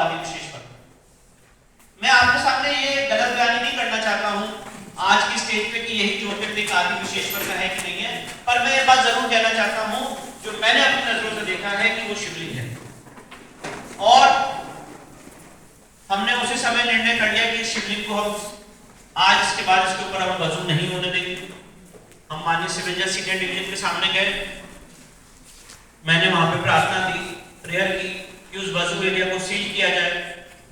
आदि विशेष वर्ग। मैं आपके सामने ये गलत बयानी नहीं करना चाहता हूं आज की स्टेज पे कि यही ज्योतिर्लिंग आदि विशेष वर्ग है कि नहीं है, पर मैं ये बात जरूर कहना चाहता हूं जो मैंने अपनी नजरों से देखा है कि वो शिवलिंग है। और हमने उसी समय निर्णय कर लिया कि शिवलिंग को हम आज इसके बाद इसके ऊपर हम वजू नहीं होने देंगे। हम माननीय सिविल जज सीनियर डिवीजन के सामने गए, मैंने वहां पे प्रार्थना दी, प्रेयर की कि उस वजू एरिया को सील किया जाए।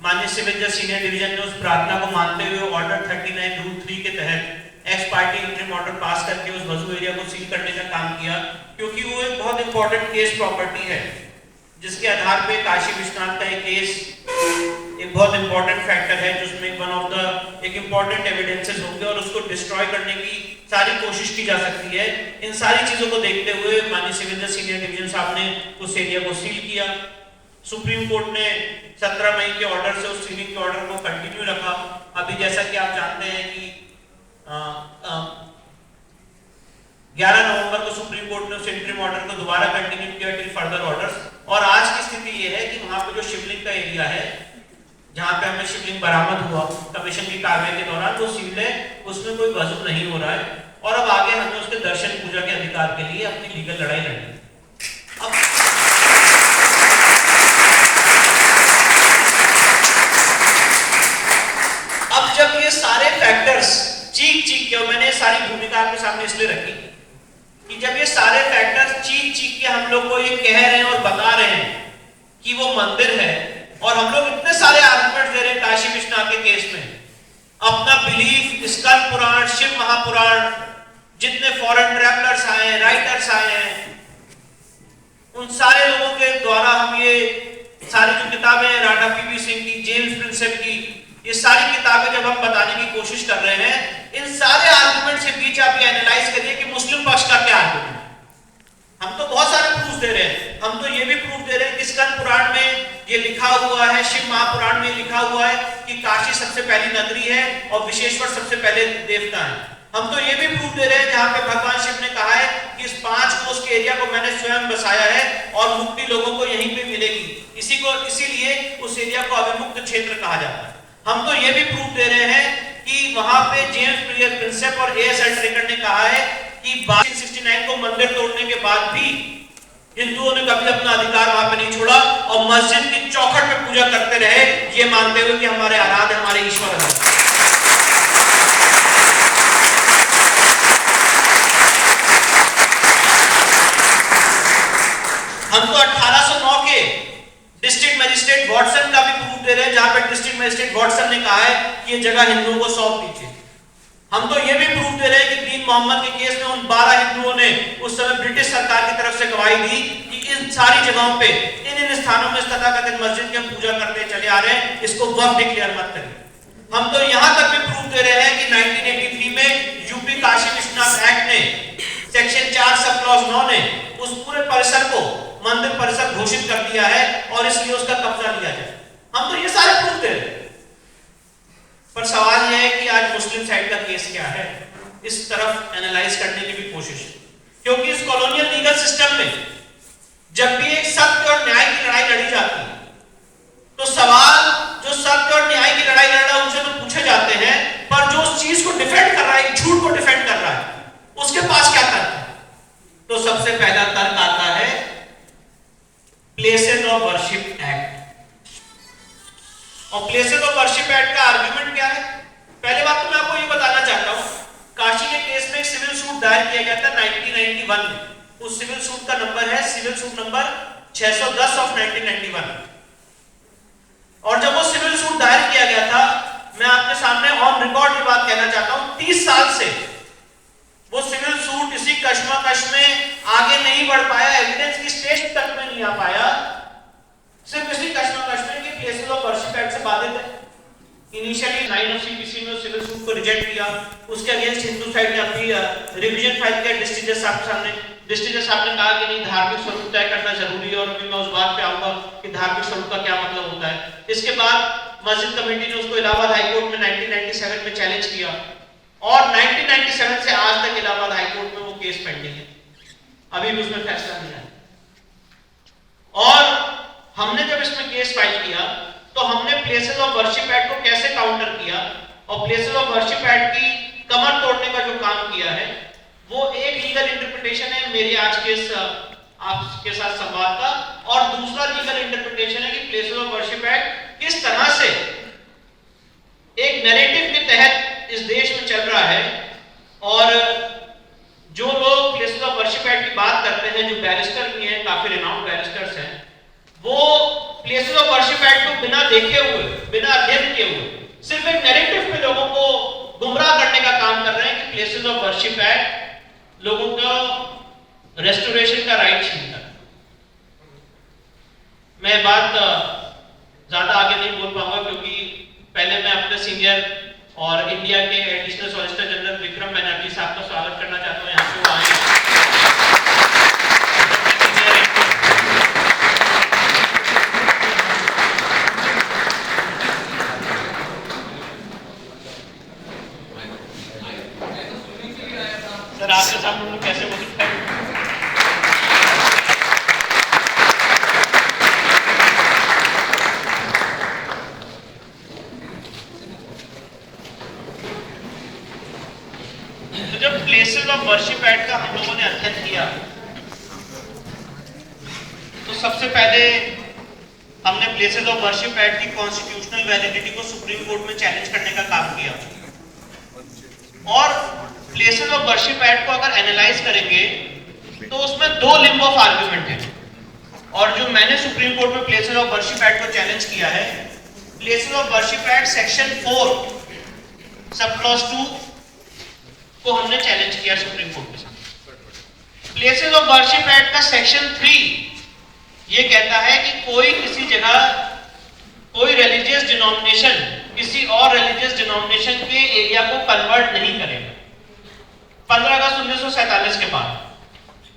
माननीय सिविल जज सीनियर डिवीजन ने उस प्रार्थना को मानते हुए ऑर्डर 39 रूल 3 के तहत x party interim order pass करके उस वजू एरिया को सील करने का काम किया, क्योंकि वो एक बहुत इंपॉर्टेंट केस प्रॉपर्टी है जिसके आधार पे काशी विश्वनाथ का एक केस एक बहुत इंपॉर्टेंट फैक्टर है जिसमें वन ऑफ द एक इंपॉर्टेंट एविडेंसेस होंगे और उसको डिस्ट्रॉय करने की सारी कोशिश की जा सकती है। इन सारी चीजों को देखते हुए माननीय सिविल जज सीनियर डिवीजन साहब ने उस एरिया को सील किया। सुप्रीम कोर्ट ने 17 मई के ऑर्डर से उस सीलिंग के ऑर्डर को कंटिन्यू रखा। अभी जैसा कि आप जानते हैं कि 11 नवंबर को सुप्रीम कोर्ट ने उस इंटरिम ऑर्डर को दोबारा कंटिन्यू किया टिल फर्दर ऑर्डर्स। और आज की स्थिति यह है कि वहां पे जो शिवलिंग का एरिया है जहां पे हमें शिवलिंग बरामद हुआ कमीशन की कार्रवाई के दौरान, वो सील्ड है, उसमें कोई वजू नहीं हो रहा है। और अब आगे हमें उसके दर्शन पूजा के अधिकार के लिए अपनी लीगल लड़ाई लड़नी है। अब जब ये सारे फैक्टर्स चीख के, मैंने सारी भूमिका आपके सामने इसलिए रखी कि जब ये सारे फैक्टर्स चीख के हम लोग को ये कह रहे हैं और बता रहे हैं कि वो मंदिर है, और हम लोग इतने सारे आर्गुमेंट दे रहे हैं काशी विश्वनाथ के केस में, अपना बिलीफ, स्कंद पुराण, शिव महापुराण, जितने फॉरेन ट्रैवलर्स आए हैं, राइटर्स आए हैं, उन सारे लोगों के द्वारा हम ये सारी जो किताबें हैं राणा पीवी सिंह की, जेम्स प्रिंसेप की, ये सारी किताबें जब हम बताने की कोशिश कर रहे हैं, इन सारे आर्गुमेंट के बीच आप ये एनालाइज करिए कि मुस्लिम पक्ष का क्या आर्गुमेंट है। हम तो बहुत सारे प्रूफ दे रहे हैं, हम तो ये भी प्रूफ दे रहे हैं कि स्कंद पुराण में ये लिखा हुआ है, शिव महापुराण में लिखा हुआ है कि काशी सबसे पहली नगरी है और विशेश्वर सबसे पहले देवता है। हम तो ये भी प्रूफ दे रहे हैं जहां पे भगवान शिव ने कहा है कि इस 5 कोस के एरिया को मैंने स्वयं बसाया है और मुक्ति लोगों को यहीं पे मिलेगी, इसीलिए उस एरिया को अविमुक्त क्षेत्र कहा जाता है। हम तो ये भी प्रूफ दे रहे हैं कि वहां पे जेम्स प्रिंसेप और एएस अल्ट्रेकर ने कहा है कि 1969 को मंदिर तोड़ने के बाद भी हिंदुओं ने कभी अपना अधिकार वहां पे नहीं छोड़ा और मस्जिद की चौखट पे पूजा करते रहे, ये मानते हुए कि हमारे आराध्य हमारे ईश्वर हैं। हम तो 1809 के डिस्ट्रिक्ट मजिस्ट्रेट वॉटसन का भी प्रूफ दे रहे हैं जहां पे डिस्ट्रिक्ट मजिस्ट्रेट वॉटसन ने कहा है कि ये जगह हिंदुओं को सौंप दीजिए। हम तो ये भी प्रूफ दे रहे हैं कि दीन मोहम्मद के केस में उन 12 हिंदुओं ने उस समय ब्रिटिश सरकार की तरफ से गवाही दी कि इन सारी जगहों पे इन स्थानों में तथाकथित मस्जिद की हम पूजा करते चले आ रहे हैं, इसको वक्फ डिक्लेयर मत करिए। हम तो यहां तक भी प्रूफ दे रहे हैं कि 1983 में यूपी काशी विश्वनाथ एक्ट ने सेक्शन 4 सब क्लॉज 9 ने उस पूरे परिसर को मंदिर परिसर घोषित कर दिया है और इसलिए उसका कब्जा लिया जाए। हम तो ये सारे प्रूफ दे रहे हैं, पर सवाल यह है कि आज मुस्लिम साइड का केस क्या है, इस तरफ एनालाइज करने की भी कोशिश, क्योंकि इस कॉलोनियल लीगल सिस्टम में जब भी एक सत्य और न्याय की लड़ाई लड़ी जाती है तो सवाल जो सत्य और न्याय की लड़ाई लड़ रहा है उनसे तो पूछे जाते हैं, पर जो उस चीज को डिफेंड कर रहा है, झूठ को डिफेंड कर रहा है, उसके पास क्या तर्क है? तो सबसे पहला तर्क आता है प्लेसेस ऑफ वर्शिप एक्ट। और प्लेसेस ऑफ वर्शिप एक्ट का आर्गुमेंट क्या है? पहले बात तो मैं आपको ये बताना चाहता हूं, काशी के केस में एक सिविल सूट दायर किया गया था 1991 में। उस सिविल सूट का नंबर है सिविल सूट नंबर 610 ऑफ 1991। और जब वो सिविल सूट दायर किया गया था, मैं आपके सामने ऑन रिकॉर्ड ये बात कहना चाहता हूं, 30 साल से वो सिविल सूट इसी कश्मकश में आगे नहीं बढ़ पाया, एविडेंस की स्टेज तक में नहीं आ पाया, सिर्फ इसी कश्मकश में कि प्लेसेस ऑफ वर्शिप एक्ट से बाधित है। इनिशियली 9 ऑफ सीपीसी में सिविल सूट को रिजेक्ट किया, उसके अगेंस्ट हिंदू साइड ने अपनी रिवीजन फाइल किया डिस्ट्रिक्ट जज साहब के सामने। डिस्ट्रिक्ट जज साहब ने कहा कि नहीं, धार्मिक स्वरूप तय करना जरूरी है, और अभी मैं उस बात पे आऊंगा कि धार्मिक स्वरूप का क्या मतलब होता है। इसके बाद मस्जिद कमेटी ने उसको इलाहाबाद हाईकोर्ट में 1997 में चैलेंज किया, और 1997 से आज तक इलाहाबाद हाईकोर्ट में वो केस पेंडिंग है, अभी भी उसमें फैसला नहीं आया। और हमने जब इसमें केस फाइल किया तो प्लेसेस ऑफ वर्शिप एक्ट को कैसे काउंटर किया और प्लेसेस ऑफ वर्शिप एक्ट की कमर तोड़ने का जो काम किया है, वो एक लीगल इंटरप्रिटेशन है मेरी आज के इस आपके साथ संवाद का, और दूसरा लीगल इंटरप्रिटेशन है कि प्लेसेस ऑफ वर्शिप एक्ट किस तरह से एक नैरेटिव के तहत इस देश में चल रहा है। और जो लोग प्लेसेस ऑफ वर्शिप एक्ट की बात करते हैं, जो बैरिस्टर भी हैं, काफी रिनाउंड बैरिस्टर्स हैं, वो प्लेसेस ऑफ वर्शिप एक्ट को बिना देखे हुए, बिना अध्ययन किए हुए, सिर्फ एक नैरेटिव में लोगों को गुमराह करने का काम कर रहे हैं कि प्लेसेस ऑफ वर्शिप एक्ट लोगों को रेस्टोरेशन का राइट छीनता है। मैं बात ज्यादा आगे नहीं बोल पाऊंगा क्योंकि पहले मैं अपने सीनियर और इंडिया के additional solicitor general Vikram Banerjee साहब का स्वागत करना चाहता हूं। यहाँ पे वो आए। सर आपके सामने लोग कैसे बोल सकते हैं? जब प्लेसेस ऑफ वर्शिप एक्ट का हम लोगों ने अध्ययन किया तो सबसे पहले हमने प्लेसेस ऑफ वर्शिप एक्ट की कॉन्स्टिट्यूशनल वैलिडिटी को सुप्रीम कोर्ट में चैलेंज करने का काम किया। और प्लेसेस ऑफ वर्शिप एक्ट को अगर एनालाइज करेंगे तो उसमें दो लिंब ऑफ आर्ग्यूमेंट है। और जो मैंने सुप्रीम कोर्ट में प्लेसेस ऑफ वर्शिप एक्ट को चैलेंज किया है, places of worship act section 4 sub clause 2 को हमने चैलेंज किया सुप्रीम कोर्ट के साथ। प्लेसेस ऑफ वर्शिप एक्ट का सेक्शन 3 ये कहता है कि कोई किसी जगह कोई रिलीजियस डिनोमिनेशन किसी और रिलीजियस डिनोमिनेशन के एरिया को कन्वर्ट नहीं करेगा 15 अगस्त 1947 के बाद।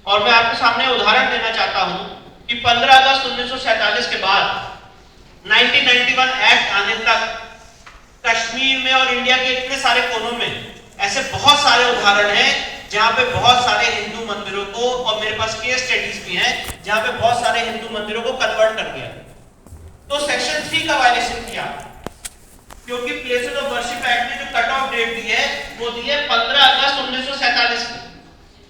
और मैं आपके सामने उदाहरण देना चाहता हूं कि 15 अगस्त 1947 के बाद 1991 एक्ट आने तक कश्मीर में और इंडिया के इतने सारे कोनों में ऐसे बहुत सारे उदाहरण हैं जहां पे बहुत सारे हिंदू मंदिरों को, और मेरे पास केस स्टडीज भी हैं जहां पे बहुत सारे हिंदू मंदिरों को कन्वर्ट कर दिया। तो सेक्शन 3 का वायलेशन किया क्योंकि प्लेसेस ऑफ वर्शिप एक्ट ने जो कट ऑफ डेट दी है वो दी है 15 अगस्त 1947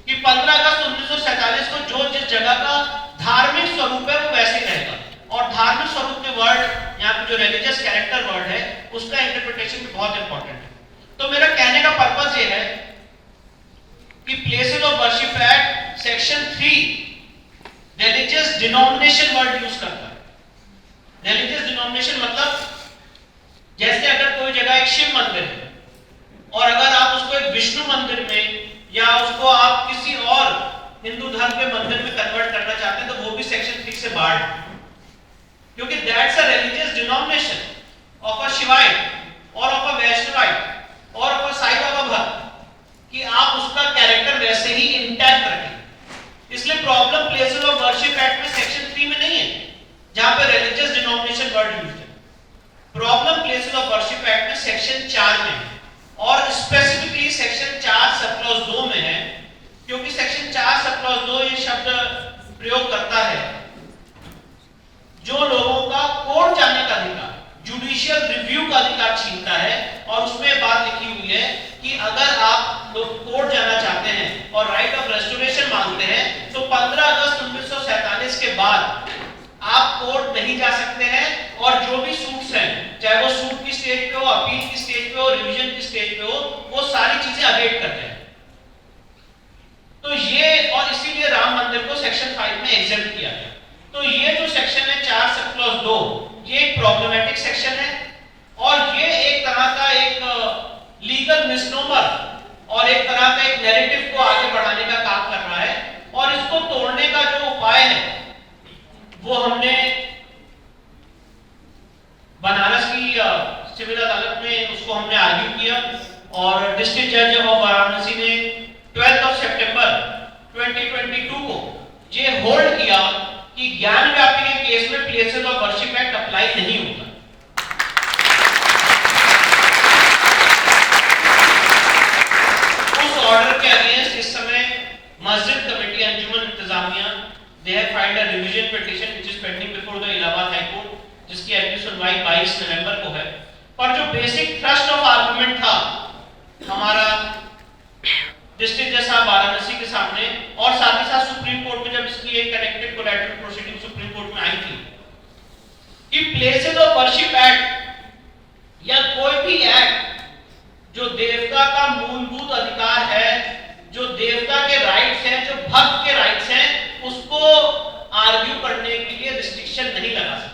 की 15 अगस्त 1947 को जो जिस जगह का धार्मिक स्वरूप है वो वैसे ही रहेगा। और धार्मिक स्वरूप के वर्ड यहाँ पे जो रिलीजियस कैरेक्टर वर्ड है उसका इंटरप्रिटेशन भी बहुत इंपॉर्टेंट है। तो मेरा कहने का पर्पस ये है कि places of worship act section 3 religious denomination word use करता है। रिलीजियस डिनोमिनेशन मतलब जैसे अगर कोई जगह एक शिव मंदिर है और अगर आप उसको एक विष्णु मंदिर में या उसको आप किसी और हिंदू धर्म के मंदिर में कन्वर्ट करना चाहते हैं तो वो भी सेक्शन 3 से बाहर है, क्योंकि that's a religious denomination of a Shaivite or of a Vaishnavite or of a Sai Baba bhakt कि आप उसका कैरेक्टर वैसे ही इंटैक्ट रखें। इसलिए problem places of worship act में सेक्शन 3 में नहीं है जहां पे रिलीजियस डिनोमिनेशन वर्ड यूज्ड है। Problem places of worship act में सेक्शन 4 में है और स्पेसिफिकली सेक्शन 4 सब क्लॉज 2 में है, क्योंकि सेक्शन 4 सब क्लॉज 2 ये शब्द प्रयोग करता है जो लोगों का कोर्ट जाने का अधिकार, जुडिशियल रिव्यू का अधिकार छीनता है। और उसमें बात लिखी हुई है कि अगर आप लोग कोर्ट जाना चाहते हैं और राइट ऑफ रेस्टोरेशन मांगते हैं तो 15 अगस्त 1947 के बाद आप कोर्ट नहीं जा सकते हैं। और जो भी सूट्स हैं, चाहे वो सूट की स्टेज पे हो, अपील की स्टेज पे हो, रिवीजन की स्टेज पे हो, वो सारी चीजें अवेट करते हैं। तो ये, और इसीलिए राम मंदिर को सेक्शन 5 में एग्जेम्प्ट किया गया। तो ये जो सेक्शन है 4 सब क्लॉज 2, ये एक प्रॉब्लमेटिक सेक्शन है और ये एक तरह का एक लीगल मिसनोमर और एक तरह का एक नैरेटिव को आगे बढ़ाने का काम कर रहा है। और इसको तोड़ने का जो उपाय है वो हमने बनारस की सिविल अदालत में उसको हमने आर्ग्यू किया और डिस्ट्रिक्ट जज ऑफ वाराणसी ने 12 सितंबर 2022 को ये होल्ड किया कि ज्ञान व्यापी के केस में places of worship act apply नहीं होगा। उस ऑर्डर के अगेंस्ट इस समय मस्जिद कमेटी अंजुमन इंतजामिया they have filed a revision petition which is pending before the Allahabad High Court, जिसकी जिसकी अगली सुनवाई 22 नवंबर को है। पर जो बेसिक थ्रस्ट ऑफ आर्गुमेंट था हमारा डिस्ट्रिक्ट जज साहब वाराणसी के सामने और साथ ही साथ सुप्रीम कोर्ट में जब इसकी एक connected collateral proceeding supreme court में आई थी कि प्लेसेस ऑफ वर्शिप एक्ट या कोई भी एक्ट जो देवता का मूलभूत अधिकार है, जो देवता के राइट्स हैं, जो भक्त के राइट्स हैं, उसको आर्ग्यू करने के लिए रिस्ट्रिक्शन नहीं लगा सकते।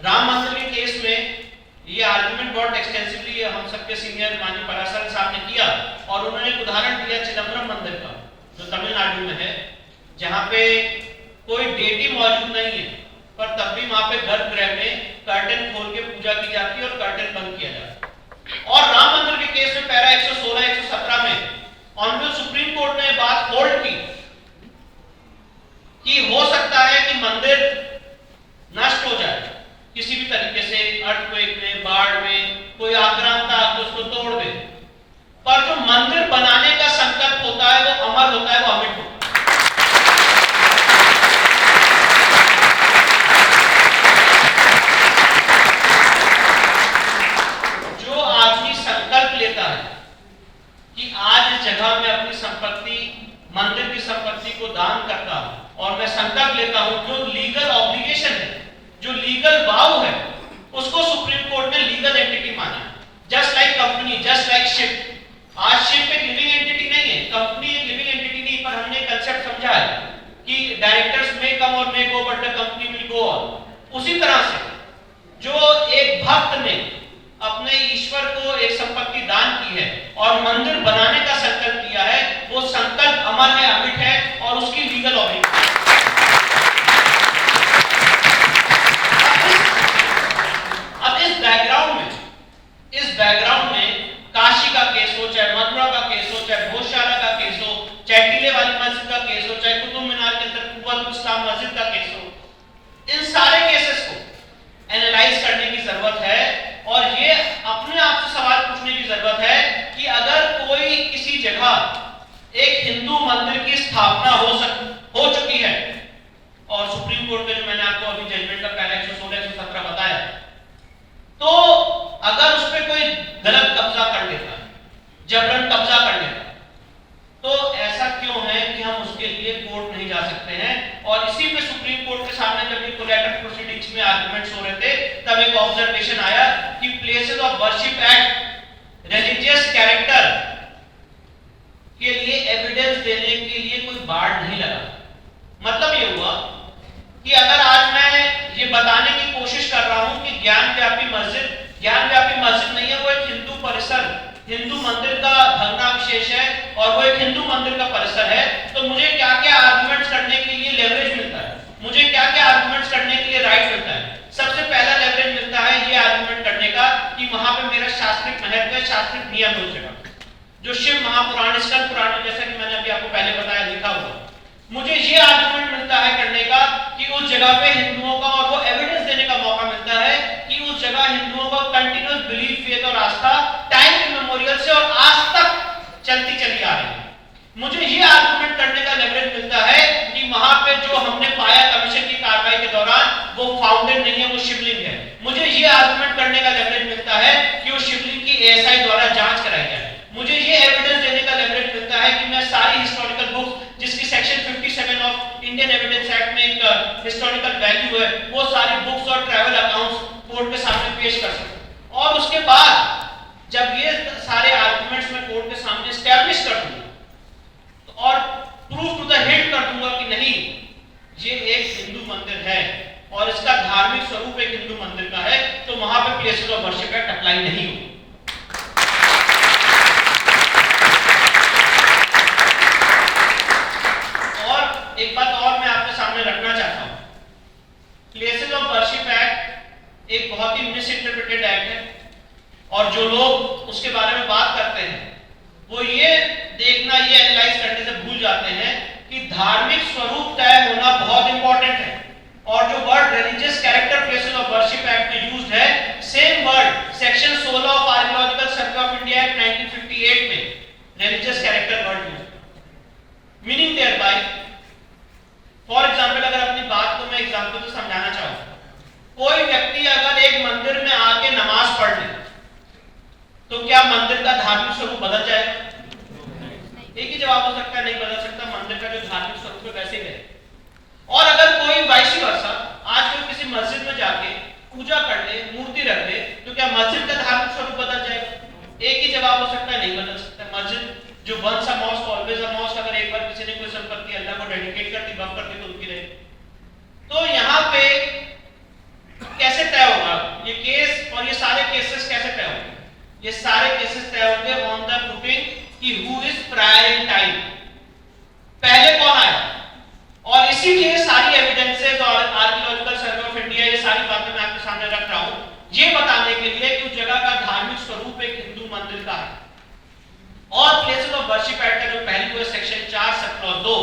राम मंदिर के केस में ये आर्गुमेंट बहुत एक्सटेंसिवली हम सबके सीनियर माननीय पराशर साहब ने किया और उन्होंने एक उदाहरण दिया चिदम्बरम मंदिर का जो तमिलनाडु में है, जहां पे कोई डेटी मौजूद नहीं है पर तब भी वहां पे गर्भगृह में कर्टन खोल के पूजा की जाती है और कर्टन बंद किया जाता है। और राम मंदिर के केस में पैरा 116 117 में ऑनरेबल सुप्रीम कोर्ट ने बात होल्ड की कि हो सकता है कि मंदिर नष्ट हो जाए किसी भी तरीके से, अर्थक्वेक में, बाढ़ में, कोई आक्रांता आके उसको तोड़ दे, पर जो मंदिर बनाने का संकल्प होता है वो अमर होता है, वो अमिट होता है। जो आदमी संकल्प लेता है कि आज इस जगह में अपनी संपत्ति, मंदिर की संपत्ति को दान करता हूं और मैं संकल्प लेता हूं, जो लीगल ऑब्लिगेशन है, जो लीगल वाव है, उसको सुप्रीम कोर्ट ने लीगल एंटिटी माना। Just like company, just like ship. आज शिप एक लिविंग एंटिटी नहीं है, कंपनी एक लिविंग एंटिटी नहीं, पर हमने कंसेप्ट समझा है कि डायरेक्टर्स मे कम और may go but the company will go on. उसी तरह से जो एक भक्त ने अपने ईश्वर को एक संपत्ति दान की है और मंदिर बनाने का संकल्प किया है, वो संकल्प अमर है, अमिट है और उसकी लीगल ऑब्लिगेशन। इस बैकग्राउंड में काशी का केस हो, चाहे मथुरा का केस हो, चाहे भोजशाला का केस हो, चाहे टीले वाली मस्जिद का केस हो, चाहे कुतुब मीनार के अंदर कुव्वतुल इस्लाम मस्जिद का केस हो, इन सारे केसेस को एनालाइज करने की जरूरत है और ये अपने आप से सवाल पूछने की जरूरत है कि अगर कोई किसी जगह एक हिंदू मंदिर की स्थापना हो चुकी है और सुप्रीम कोर्ट में जो मैंने आपको अभी जजमेंट का पैरा 116 117 बताया, तो अगर उस पर कोई गलत कब्जा कर लेता है, जबरन कब्जा कर लेता है, तो ऐसा क्यों है कि हम उसके लिए कोर्ट नहीं जा सकते हैं। और इसी पे सुप्रीम कोर्ट के सामने जब ये कोलैटरल प्रोसीडिंग्स में आर्गुमेंट्स हो रहे थे, तब एक ऑब्जर्वेशन आया कि places of worship act religious character के लिए एविडेंस देने के लिए कोई बाड़ नहीं लगा। मतलब ये हुआ कि अगर आज मैं ये बताने की कोशिश कर रहा हूं कि ज्ञानव्यापी मस्जिद नहीं है, वो एक हिंदू परिसर, हिंदू मंदिर का भग्नावशेष है और वो एक हिंदू मंदिर का परिसर है, तो मुझे क्या-क्या आर्गुमेंट्स करने के लिए लेवरेज मिलता है, मुझे क्या-क्या आर्गुमेंट्स करने के लिए राइट मिलता है। सबसे पहला लेवरेज मिलता है ये आर्गुमेंट करने का कि वहां पे मेरा शास्त्रिक महत्व है, शास्त्रिक नियम है उस जगह, जो शिव महापुराण, स्कंद पुराण में जैसा कि मैंने अभी आपको पहले बताया लिखा हुआ। मुझे ये आर्गुमेंट मिलता है करने का कि उस जगह पे हिंदुओं का, और वो एविडेंस देने का मौका मिलता है कि उस जगह हिंदुओं का कंटिन्यूअस बिलीफ, फेथ और आस्था टाइम इमेमोरियल से और आज तक चलती चली आ रही है। मुझे ये आर्गुमेंट करने का लेवरेज मिलता है कि वहां पे जो हमने पाया कमीशन की कार्रवाई के दौरान, वो फाउंडेन नहीं है, वो शिवलिंग है। मुझे ये आर्गुमेंट करने का लेवरेज मिलता है कि वो शिवलिंग की एएसआई द्वारा जांच कराई जाए। मुझे ये एविडेंस देने का लेवरेज मिलता है कि मैं सारी हिस्टोरिकल बुक्स, जिसकी section 57 of Indian evidence act में एक हिस्टोरिकल वैल्यू है, वो सारी बुक्स और ट्रैवल अकाउंट्स कोर्ट के सामने पेश कर सकूं। और उसके बाद जब ये सारे आर्गुमेंट्स मैं कोर्ट के सामने एस्टैब्लिश कर दूंगा और प्रूफ टू द हिट कर दूंगा कि नहीं, ये एक हिंदू मंदिर है और इसका धार्मिक स्वरूप एक हिंदू मंदिर का है, तो वहां पे places of worship act apply नहीं होगा। एक बात और मैं आपके सामने रखना चाहता हूं, प्लेसेस ऑफ वर्शिप एक्ट एक बहुत ही मिस इंटरप्रेटेड एक्ट है और जो लोग उसके बारे में बात करते हैं वो ये देखना, ये एनालाइज करने से भूल जाते हैं कि धार्मिक स्वरूप तय होना बहुत इंपॉर्टेंट है। और जो word religious character places of worship act में यूज्ड है, same word section 16 of archaeological survey of India act 1958 में religious character word used, meaning thereby for example अगर अपनी बात को मैं एग्जाम्पल से समझाना चाहूँ, कोई व्यक्ति अगर एक मंदिर में आके नमाज पढ़ ले तो क्या मंदिर का धार्मिक स्वरूप बदल जाएगा? एक ही जवाब हो सकता है, नहीं बदल सकता। मंदिर का जो धार्मिक स्वरूप है वैसे ही रहे। और अगर कोई वाइस वर्सा आज कोई किसी मस्जिद में जाके पूजा कर ले, मूर्ति रख ले, तो क्या मस्जिद का धार्मिक स्वरूप बदल जाएगा? एक ही जवाब हो सकता है, नहीं बदल सकता। मस्जिद जो once a mosque always a mosque, अगर एक बार किसी ने कोई संपत्ति अल्लाह को डेडिकेट कर दी, वक्फ कर दी, तो उनकी रहे। तो यहाँ पे कैसे तय होगा ये केस, और ये सारे केसेस कैसे तय होंगे? ये सारे केसेस तय होंगे ऑन द फुटिंग कि who is prior in time, पहले कौन आया। और इसीलिए सारी एविडेंसेस और आर्कियोलॉजिकल सर्वे ऑफ इंडिया, ये सारी बातें मैं आपके सामने रख रहा हूं ये बताने के लिए कि उस जगह का धार्मिक स्वरूप एक हिंदू मंदिर का है। और प्लेसेस ऑफ वर्शिप एक्ट का जो पहली वो सेक्शन 4 सब क्लॉज 2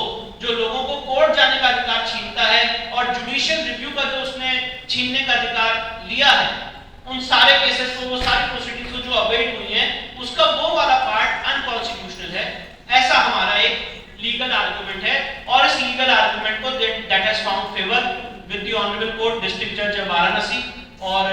जो लोगों को कोर्ट जाने का अधिकार छीनता है और जुडिशियल रिव्यू का जो उसने छीनने का अधिकार लिया है, उन सारे केसेस को, वो सारी प्रोसीडिंग्स को जो अवेट हुई हैं, उसका वो वाला पार्ट अनकॉन्स्टिट्यूशनल है, ऐसा हमारा एक लीगल आर्गुमेंट है। और इस लीगल आर्गुमेंट को that has found favour with the honourable court district जज ऑफ वाराणसी। और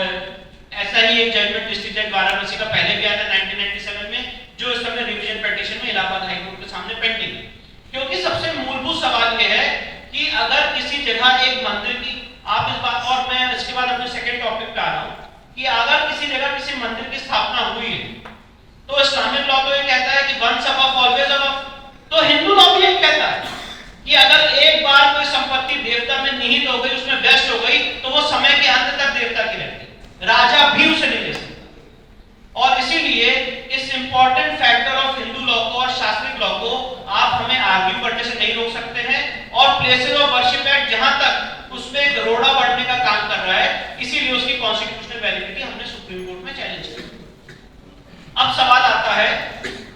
ऐसा ही एक जजमेंट डिस्ट्रिक्ट जज वाराणसी का पहले भी आया था 1997 में, जो इस समय रिवीजन पिटीशन में इलाहाबाद हाई कोर्ट के सामने पेंडिंग है। क्योंकि सबसे मूलभूत सवाल यह है कि अगर किसी जगह एक मंदिर की, आप इस बात, और मैं इसके बाद अपने सेकंड टॉपिक पे आ रहा हूं कि अगर किसी जगह किसी मंदिर की स्थापना हुई है तो इस्लामिक लॉ तो ये कहता है कि वंस अबव ऑलवेज अबव। तो हिंदू लॉ भी ये कहता है कि अगर एक बार कोई संपत्ति देवता में निहित हो गई, उसमें व्यस्त हो गई, तो वो समय के अंत तक देवता की रहती है, राजा भी उसे नहीं ले सकता। और इसीलिए इस important factor of Hindu law को और शास्त्रीय लॉ को आप हमें आर्ग्यू करने से नहीं रोक सकते हैं। और प्लेसेस ऑफ वर्शिप एक्ट जहां तक उसमें एक रोड़ा बढ़ने का काम कर रहा है, इसीलिए उसकी कॉन्स्टिट्यूशनल वैलिडिटी हमने सुप्रीम कोर्ट में चैलेंज की। अब सवाल आता है,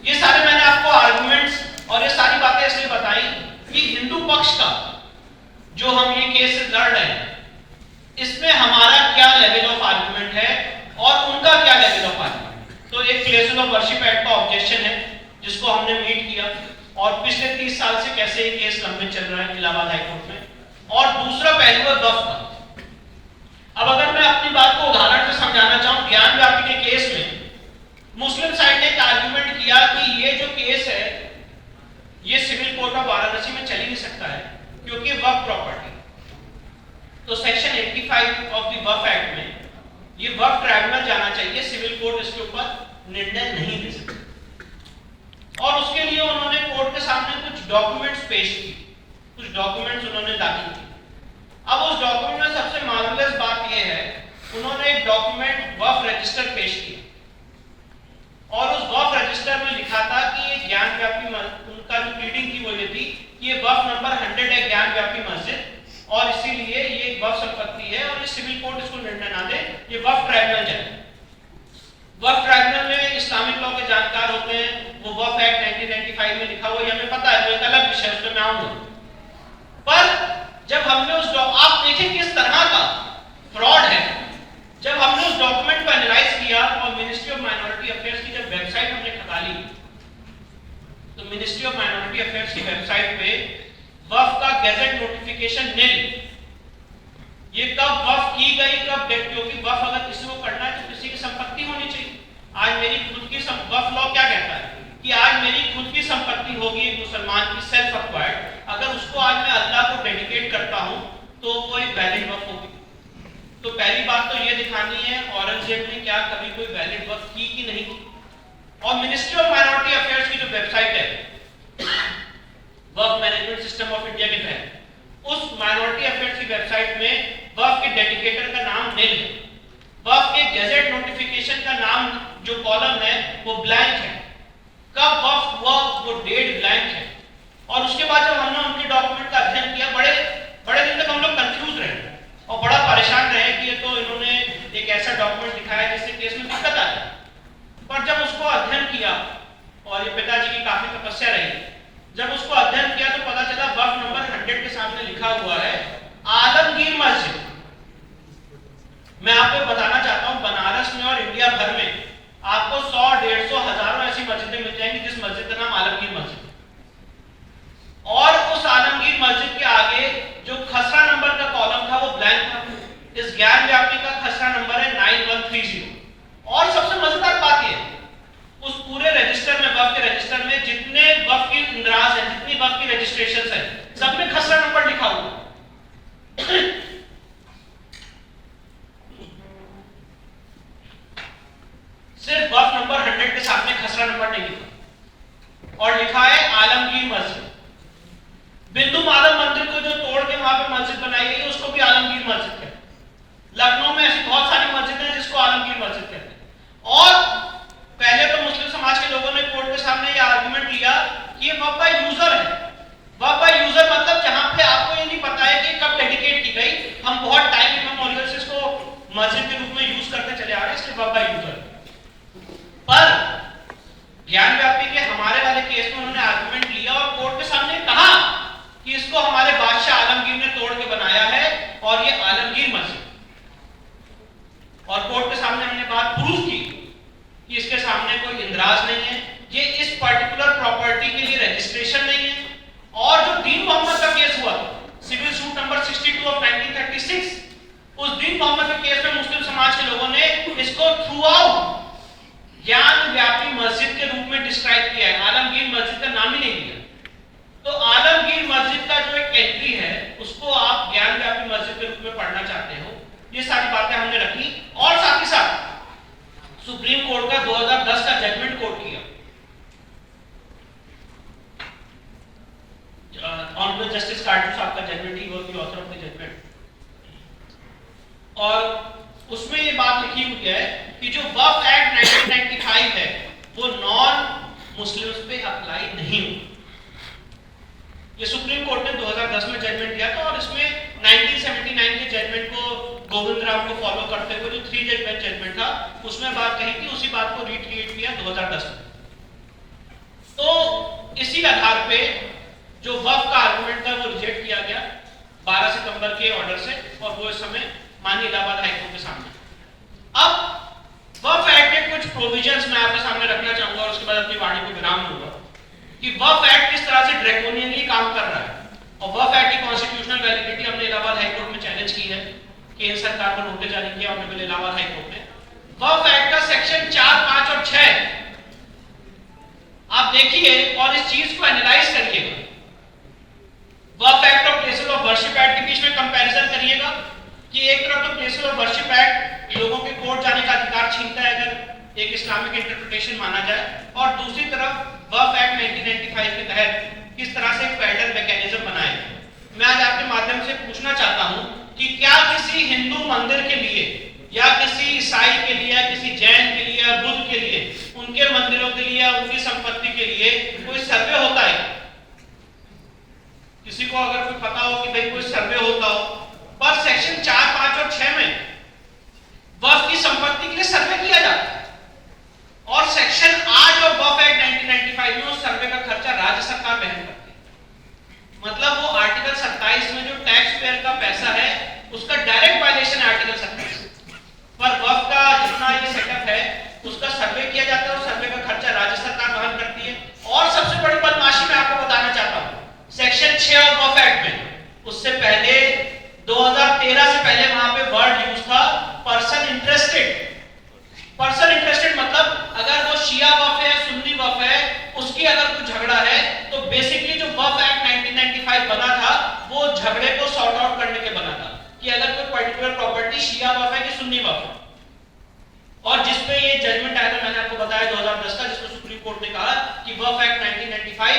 ये सारे मैंने आपको आर्गुमेंट्स और ये सारी बातें इसलिए बताई कि हिंदू पक्ष का जो हम ये केस लड़ रहे हैं, इसमें हमारा क्या लेवल ऑफ आर्गुमेंट है और उनका क्या लेवल ऑफ आर्गुमेंट। तो एक प्लेसेस ऑफ वर्शिप एक्ट का ऑब्जेक्शन है जिसको हमने मीट किया, और पिछले 30 साल से कैसे ये केस लंबे चल रहा है इलाहाबाद हाई कोर्ट में। और दूसरा पहलू है वक्फ का। अब अगर मैं अपनी बात को उदाहरण से समझाना चाहूं, ज्ञान व्यापी के केस में मुस्लिम साइड ने एक आर्गुमेंट किया कि ये जो केस है ये सिविल कोर्ट ऑफ वाराणसी में चल ही नहीं सकता है क्योंकि वक्फ प्रॉपर्टी। तो section 85 of the Waqf act में ये वक्फ ट्राइब्यूनल जाना चाहिए, सिविल कोर्ट इसके ऊपर निर्णय नहीं दे सकता। और उसके लिए उन्होंने कोर्ट के सामने कुछ डॉक्यूमेंट्स पेश किए, कुछ डॉक्यूमेंट्स उन्होंने दाखिल किए। अब उस डॉक्यूमेंट में सबसे मार्वेलस बात यह है, उन्होंने एक डॉक्यूमेंट वक्फ रजिस्टर पेश किया और उस वक्फ रजिस्टर में लिखा था कि ये ज्ञान व्यापी, उनका जो प्लीडिंग थी वो ये थी कि ये वक्फ नंबर 100 है ज्ञान व्यापी मस्जिद, और इसीलिए ये एक वक्फ संपत्ति है और ये सिविल कोर्ट इसको निर्णय ना दे, ये वक्फ ट्राइब्यूनल जाए। वक्फ ट्राइब्यूनल में इस्लामिक लॉ के जानकार होते हैं, वो वक्फ एक्ट 1995 में लिखा हुआ है, हमें पता है, वो एक अलग विषय, उसमें मैं आऊंगा। पर जब हमने उस, आप देखें किस तरह का फ्रॉड है, जब हमने उस डॉक्यूमेंट को एनालाइज किया और मिनिस्ट्री ऑफ माइनॉरिटी अफेयर्स की जब वेबसाइट हमने खंगाली, तो मिनिस्ट्री ऑफ माइनॉरिटी अफेयर्स की वेबसाइट पे वक्फ का गैजेट नोटिफिकेशन निल, ये कब वक्फ की गई, कब, क्योंकि वक्फ अगर किसी को करना है तो किसी की संपत्ति होनी चाहिए। आज मेरी खुद की वक्फ लॉ क्या कहता है कि आज मेरी खुद की संपत्ति होगी एक मुसलमान की, सेल्फ एक्वायर्ड, अगर उसको आज मैं अल्लाह को डेडिकेट करता हूं तो वो एक वैलिड वक्फ होगी। तो पहली बात तो ये दिखानी है औरंगजेब ने क्या कभी कोई वैलिड वक्फ की कि नहीं की। और मिनिस्ट्री ऑफ माइनॉरिटी अफेयर्स की जो वेबसाइट है वक्फ मैनेजमेंट सिस्टम ऑफ इंडिया के तहत, उस माइनॉरिटी अफेयर्स की वेबसाइट में वक्फ के डेडिकेटर का नाम निल है, वक्फ के गैजेट नोटिफिकेशन का नाम जो कॉलम है वो ब्लैंक है, कब वक्फ हुआ वो डेट ब्लैंक है। और उसके बाद जब हमने उनके डॉक्यूमेंट का अध्ययन किया, बड़े दिन तक हम लोग कंफ्यूज रहे और बड़ा परेशान रहे कि ये तो इन्होंने एक ऐसा डॉक्यूमेंट दिखाया जिससे केस में दिक्कत आई। पर जब उसको अध्ययन किया, और ये पिताजी की काफी तपस्या रही, जब उसको अध्ययन किया तो पता चला वक्फ नंबर 100 के सामने लिखा हुआ है आलमगीर मस्जिद। मैं आपको बताना चाहता हूं बनारस में और इंडिया भर में आपको 100, 150, हजारों ऐसी मस्जिदें मिल जाएंगी जिस मस्जिद का नाम आलमगीर मस्जिद। और उस आलमगीर मस्जिद के आगे जो खसरा नंबर है 9130। और सबसे मजेदार बात यह है, उस पूरे रजिस्टर में, वक्फ के रजिस्टर में जितने वक्फ की इंद्राज है, जितनी वक्फ की रजिस्ट्रेशन है, सब में खसरा नंबर लिखा हुआ है। सिर्फ वक्फ नंबर 100 के सामने खसरा नंबर नहीं लिखा, और लिखा है आलमगीर मस्जिद। बिंदु माधव मंदिर को जो तोड़ के वहां पे मस्जिद बनाई गई है, उसको भी आलमगीर मस्जिद कहते हैं। लखनऊ में ऐसी बहुत सारी मस्जिदें हैं जिसको आलमगीर मस्जिद कहते हैं। और पहले तो मुस्लिम समाज के लोगों ने कोर्ट के सामने ये आर्गुमेंट लिया कि ये वक्फ बाय यूजर है। वक्फ बाय यूजर मतलब जहां पे आपको ये नहीं पता है कि कब डेडिकेट की गई, हम बहुत टाइम इमेमोरियल से इसको मस्जिद के रूप में यूज करते चले आ रहे हैं, इसलिए वक्फ बाय यूजर। पर ज्ञान व्यापी के हमारे वाले केस में उन्होंने आर्गुमेंट लिया और कोर्ट के सामने कहा कि इसको हमारे बादशाह आलमगीर ने तोड़ के बनाया है और ये आलमगीर मस्जिद। और कोर्ट के सामने हमने बात प्रूव की कि इसके सामने कोई इंद्राज नहीं है, ये इस पर्टिकुलर प्रॉपर्टी के लिए रजिस्ट्रेशन नहीं है। और जो दीन मोहम्मद का केस हुआ, सिविल सूट नंबर 62 ऑफ 1936, उस दीन मोहम्मद के केस में मुस्लिम समाज के लोगों ने इसको थ्रू आउट ज्ञान व्यापी मस्जिद के रूप में डिस्क्राइब किया है, आलमगीर मस्जिद का नाम ही नहीं दिया। तो आलमगीर मस्जिद का जो एक एंट्री है, उसको आप ज्ञान व्यापी मस्जिद के रूप में पढ़ना चाहते हो, ये सारी बातें हमने रखी। और साथ ही साथ सुप्रीम कोर्ट का 2010 का जजमेंट कोट किया, ऑनरेबल जस्टिस कार्टू साहब का जजमेंट, he was the author of the judgment. और उसमें ये बात लिखी हुई है कि जो वक्फ एक्ट 1995 है वो नॉन मुस्लिम्स पे अप्लाई नहीं होगा। ये सुप्रीम कोर्ट ने 2010 में जजमेंट दिया था, और इसमें 1979 के जजमेंट को गोविंद राम को फॉलो करते हुए जो 3 जज बेंच जजमेंट था, उसमें बात कही थी, उसी बात को रिट्रीट किया 2010 में। तो इसी आधार पे जो वक्फ का आर्गुमेंट था वो रिजेक्ट किया गया 12 सितंबर के ऑर्डर से, और वो इस समय माननीय इलाहाबाद हाईकोर्ट के सामने। अब वक्फ एक्ट के कुछ प्रोविजंस मैं आपके सामने रखना चाहूंगा और उसके बाद अपनी वाणी को विराम दूंगा कि वक्फ एक्ट किस तरह से ड्रैकोनियनली काम कर रहा है। और वक्फ एक्ट की कॉन्स्टिट्यूशनल वैलिडिटी हमने इलाहाबाद हाईकोर्ट में चैलेंज की है, केंद्र सरकार को नोटिस जारी किया ऑनरेबल इलाहाबाद हाईकोर्ट ने। वक्फ एक्ट का सेक्शन 4, 5 और 6 आप देखिए और इस चीज को एनालाइज करिएगा। वक्फ एक्ट और प्लेसेस ऑफ वर्शिप एक्ट के बीच में कंपैरिजन करिएगा कि एक तरफ तो प्लेसेस ऑफ वर्शिप एक्ट लोगों के कोर्ट जाने का अधिकार छीनता है अगर एक इस्लामिक इंटरप्रिटेशन माना जाए, और दूसरी तरफ वक्फ एक्ट 1995 के तहत किस तरह से एक फेडरल मैकेनिज्म बनाया। मैं आज आपके माध्यम से पूछना चाहता हूं कि क्या किसी हिंदू मंदिर के लिए या किसी ईसाई के लिए या किसी जैन के लिए या बुद्ध के लिए, उनके मंदिरों के लिए या उनकी संपत्ति के लिए कोई सर्वे होता है? किसी को अगर कोई पता हो कि भाई कोई सर्वे होता हो, पर सेक्शन 4, 5 और 6 में वक्फ की संपत्ति के लिए सर्वे किया जाता है, और सेक्शन 8 ऑफ वक्फ एक्ट 1995 में उस सर्वे का खर्चा राज्य सरकार वहन करती है। मतलब वो आर्टिकल 27 में जो टैक्स पेयर का पैसा है उसका डायरेक्ट वायलेशन है आर्टिकल 27, पर वक्फ का जितना ये सेटअप है उसका सर्वे किया जाता है और सर्वे का खर्चा राज्य सरकार वहन करती है। और सबसे बड़ी बदमाशी मैं आपको बताना चाहता हूं, सेक्शन 6 ऑफ वक्फ एक्ट में उससे पहले 2013 से पहले वहां पे वर्ड यूज था पर्सन इंटरेस्टेड। पर्सन इंटरेस्टेड मतलब अगर वो शिया वक्फ है, सुन्नी वक्फ है, उसकी अगर कोई झगड़ा है तो बेसिकली जो वक्फ एक्ट 1995 बना था वो झगड़े को सॉर्ट आउट करने के बना था कि अगर कोई पर्टिकुलर प्रॉपर्टी शिया वक्फ है कि सुन्नी वक्फ है। और जिसपे ये जजमेंट आया था मैंने आपको बताया 2010 का, जिसमें सुप्रीम कोर्ट ने कहा कि वक्फ एक्ट 1995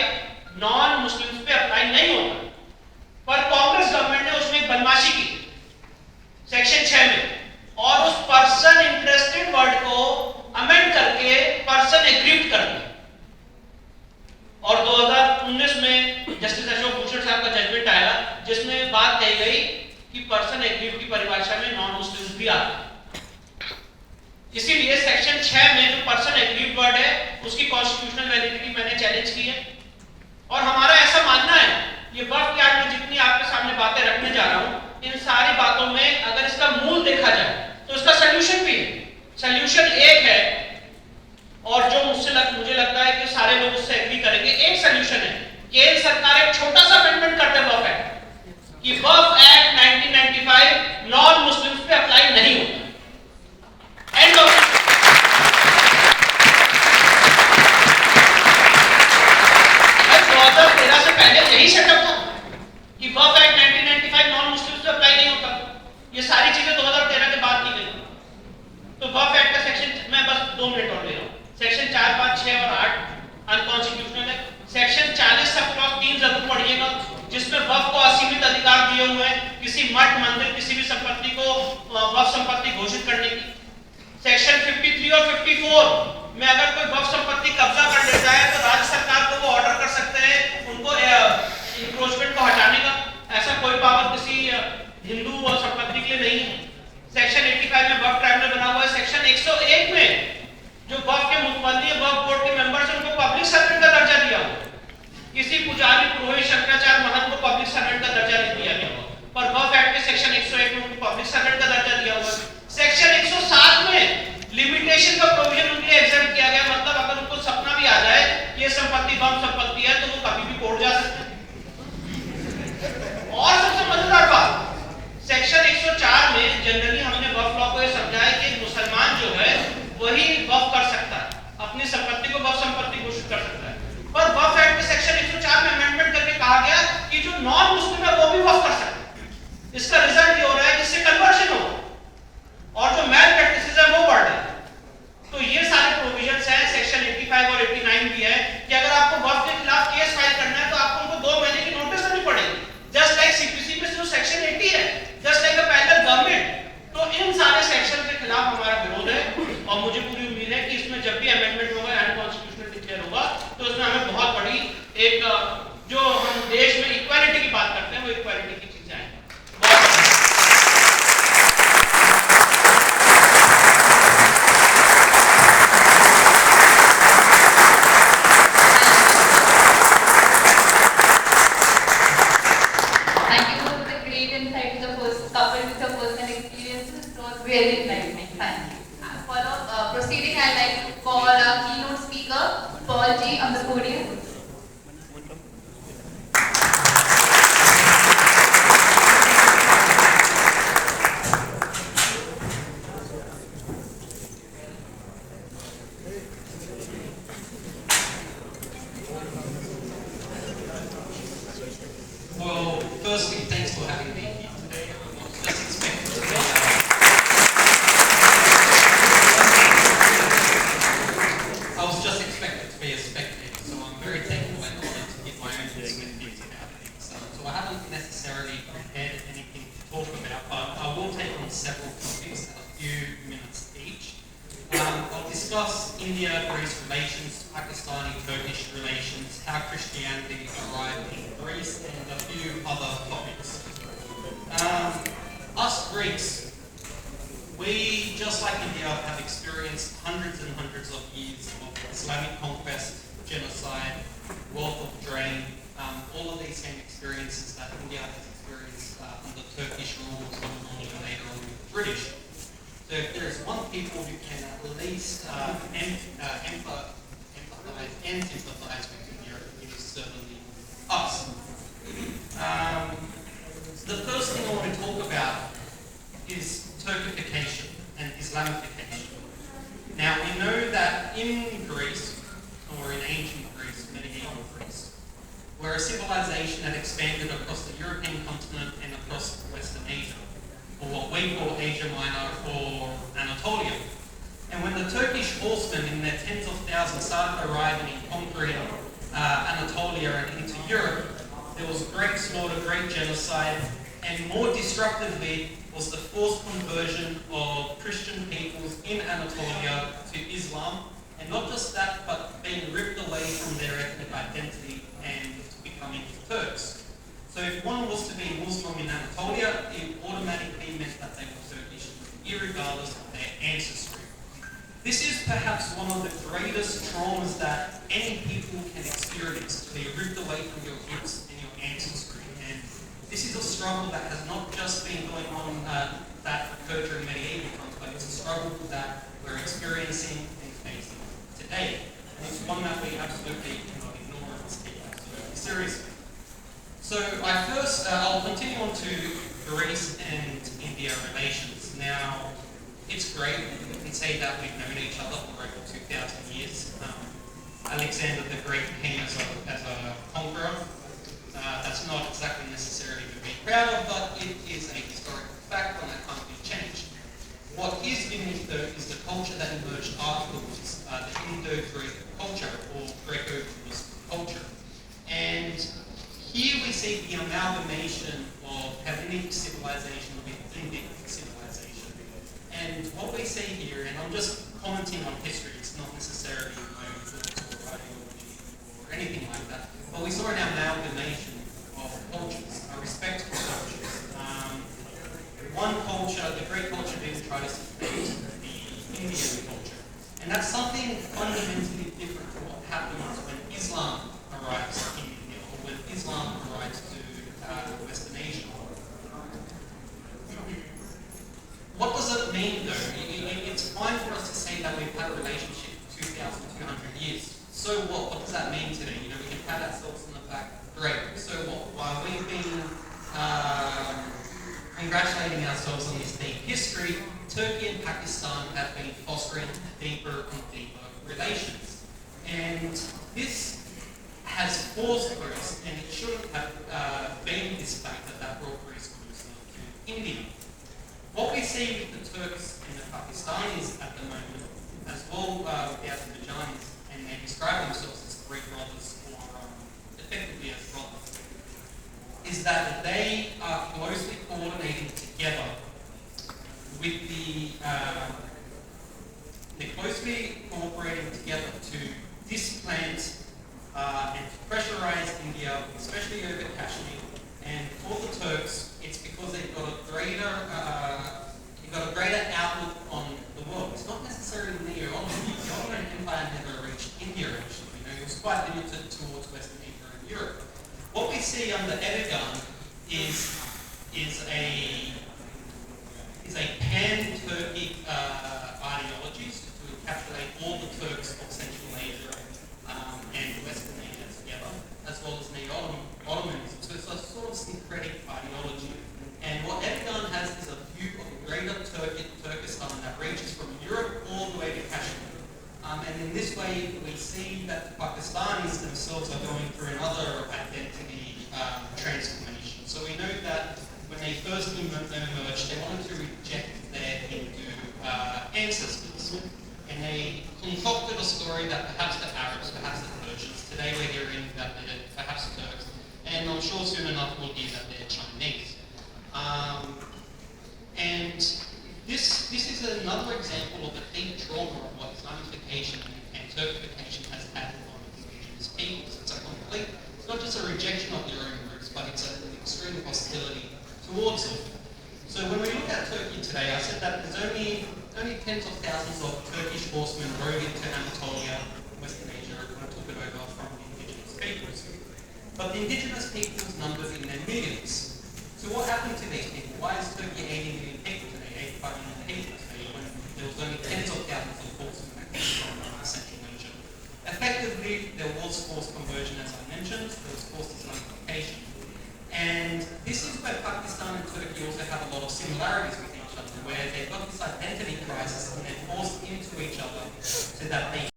नॉन मुस्लिम्स पे अप्लाई नहीं होता। पर कांग्रेस गवर्नमेंट ने उसमें एक बदमाशी की सेक्शन 6 में, और उस पर्सन इंटरेस्टेड वर्ड को अमेंड करके पर्सन एग्रीव्ड कर दिया। और 2019 में जस्टिस अशोक भूषण साहब का जजमेंट आया जिसमें बात कही गई कि पर्सन एग्रीव्ड की परिभाषा में नॉन मुस्लिम्स भी आते हैं। इसीलिए सेक्शन 6 में जो पर्सन एग्रीव्ड वर्ड है उसकी कॉन्स्टिट्यूशनल वैलिडिटी मैंने चैलेंज की है। और हमारा ऐसा मानना है, ये वक्फ की आज मैं जितनी आपके सामने बातें रखने जा रहा हूं, इन सारी बातों में अगर इसका मूल देखा जाए तो इसका सॉल्यूशन भी है। सॉल्यूशन एक है, और जो मुझे लगता है कि सारे लोग उससे एग्री करेंगे। एक सॉल्यूशन है, केंद्र सरकार एक छोटा सा अमेंडमेंट करते वक्फ एक्ट कि वक्फ एक्ट 1995 नॉन मुस्लिम्स पे अप्लाई नहीं होता। संबंधित किसी भी संपत्ति को वक्फ संपत्ति घोषित करने की। सेक्शन 53 और 54 में अगर कोई वक्फ संपत्ति कब्जा कर लेता है तो राज्य सरकार को वो ऑर्डर कर सकते हैं उनको इंक्रोचमेंट को हटाने का। ऐसा कोई पावर किसी हिंदू संपत्ति के लिए नहीं है। सेक्शन 85 में वक्फ ट्राइब्यूनल बना हुआ है। सेक्शन 101 में जो वक्फ के मुतवल्ली वक्फ बोर्ड के मेंबर्स हैं उनको पब्लिक सर्वेंट का दर्जा दिया हुआ। किसी पुजारी, पुरोहित, शंकराचार्य, महंत को पब्लिक सर्वेंट का दर्जा नहीं दिया गया, पर वक्फ एक्ट के सेक्शन 101 में उनको पब्लिक सर्वेंट का दर्जा दिया हुआ। सेक्शन 107 में लिमिटेशन का प्रोविजन उनके लिए एग्जेम्प्ट किया गया, मतलब अगर उनको सपना भी आ जाए कि ये संपत्ति वक्फ संपत्ति है तो वो कभी भी कोर्ट जा सकते हैं। और सबसे मजेदार बात, सेक्शन 104 में जनरली हमने वक्फ लॉ को ये समझा है कि मुसलमान जो है वही वक्फ कर सकता है, अपनी संपत्ति को वक्फ संपत्ति घोषित कर सकता है। पर वक्फ एक्ट के सेक्शन 104 में अमेंडमेंट करके कहा गया कि जो नॉन मुस्लिम है वो भी वक्फ कर सकते हैं। इसका रिजल्ट ये हो रहा है कि इससे कन्वर्शन हो और जो मैल प्रैक्टिसेस है वो बढ़ रहे हैं। तो ये सारे प्रोविजंस हैं, सेक्शन 85 और 89 भी है कि अगर आपको वक्फ के खिलाफ केस फाइल करना है तो आपको उनको 2 महीने की नोटिस देनी पड़ेगी। जस्ट लाइक सीपीसी में जो सेक्शन 80 है, just like a parallel government. तो इन सारे सेक्शन के खिलाफ हमारा विरोध है और मुझे पूरी उम्मीद है कि इसमें जब भी अमेंडमेंट होगा, अनकॉन्स्टिट्यूशनल डिक्लेयर होगा, तो इसमें हमें बहुत बड़ी एक जो हम देश में इक्वालिटी की बात करते हैं वो इक्वालिटी की चीजें आएंगी। Really enlightening. Thank you. Proceeding, I'd like to call our keynote speaker, Paul G, on the podium. Well, firstly, thanks for having me here today. Just expected to be I was just expected to be a spectator, so I'm very thankful and honored to give my own perspective about things. So I haven't necessarily prepared anything to talk about, but I will take on several topics at a few minutes each. I'll discuss India-Greece relations, Pakistani-Turkish relations, how Christianity arrived in Greece, and a few other topics. Us Greeks, we, just like India, have experienced hundreds and hundreds of years of Islamic conquest, genocide, wealth of drain, all of these same experiences that India has experienced under Turkish rule and later on with British. So if there is one people who can at least empathize and sympathize with India, it is certainly us. The first thing I want to talk about is Turkification and Islamification. Now we know that in Greece, or in ancient Greece, medieval Greece, where a civilization had expanded across the European continent and across Western Asia, or what we call Asia Minor or Anatolia. And when the Turkish horsemen in their tens of thousands started arriving and conquering Anatolia and into Europe, there was great slaughter, great genocide, and more destructively was the forced conversion of Christian peoples in Anatolia to Islam, and not just that, but being ripped away from their ethnic identity and becoming Turks. So if one was to be Muslim in Anatolia, it automatically meant that they were Turkish, irregardless of their ancestry. This is perhaps one of the greatest traumas that any people can experience, to be ripped away from your roots and your ancestry. And this is a struggle that has not just been going on that occurred during medieval times, but it's a struggle that we're experiencing and facing today. And it's one that we absolutely cannot ignore and take absolutely seriously. So I'll continue on to Greece and India relations. Now, it's great. We can say that we've known each other for over 2,000 years. Alexander the Great came as a conqueror. That's not exactly necessarily to be proud of, but it is a historical fact and that can't be changed. What is unique though is the culture that emerged afterwards, the Indo-Greek culture or Greco-Roman culture. And here we see the amalgamation of Hellenic civilization with Indic civilization. And what we see here, and I'm just commenting on history, it's not necessarily my own thoughts or ideology or anything like that, but we saw an amalgamation of cultures, a respect for cultures. One culture, the Greek culture, didn't try to supplant the Indian culture. And that's something fundamentally different to what happens when Islam arrives in India or when Islam arrives to Western Asia. What does it mean though? It's fine for us to say that we've had a relationship for 2,200 years. So what? What does that mean today? You know, we can pat ourselves on the back. Great. So what? While we've been congratulating ourselves on this deep history, Turkey and Pakistan have been fostering deeper and deeper relations. And this has forced Greece, and it shouldn't have been this factor that brought Greece closer to India. What we see with the Turks and the Pakistanis at the moment, as well with the Azerbaijanis, and they describe themselves as Greek brothers or effectively as brothers, is that they are closely coordinating together with they're closely cooperating together to displant and to pressurize India, especially over Kashmir. And for the Turks, it's because they've got a greater outlook on the world. It's not necessarily neo-Ottoman. The Ottoman Empire never reached India, actually. You know, it was quite limited towards Western Asia and Europe. What we see under Erdogan is a pan-Turkic ideology to encapsulate all the Turks of Central Asia and Western Asia together, as well as neo-Ottomanism. So it's a sort of syncretic ideology. And what Erdogan has is a view of a greater Turkestan that reaches from Europe all the way to Kashmir. And in this way, we see that the Pakistanis themselves are going through another identity transformation. So we know that when they first emerged, they wanted to reject their Hindu ancestors. And they concocted a story that perhaps the Arabs, perhaps the Persians, today we're hearing that they're perhaps Turks, and I'm sure soon enough we'll hear that they're Chinese. And this is another example of the deep trauma of what Islamification and Turkification has had on indigenous peoples. It's not just a rejection of their own roots, but it's an extreme hostility towards them. So when we look at Turkey today, I said that there's only tens of thousands of Turkish horsemen rode into Anatolia, Western Asia, when I took it over from the indigenous peoples. But the indigenous peoples numbered in their millions. So what happened to these people? Why is Turkey 80 million people today, 85 million people today, when there was only tens of thousands of horsemen that came from Central Asia? Effectively, there was forced conversion, as I mentioned, there was forced Islamification. And this is where Pakistan and Turkey also have a lot of similarities with each other, where they've got this identity crisis and they're forced into each other so that they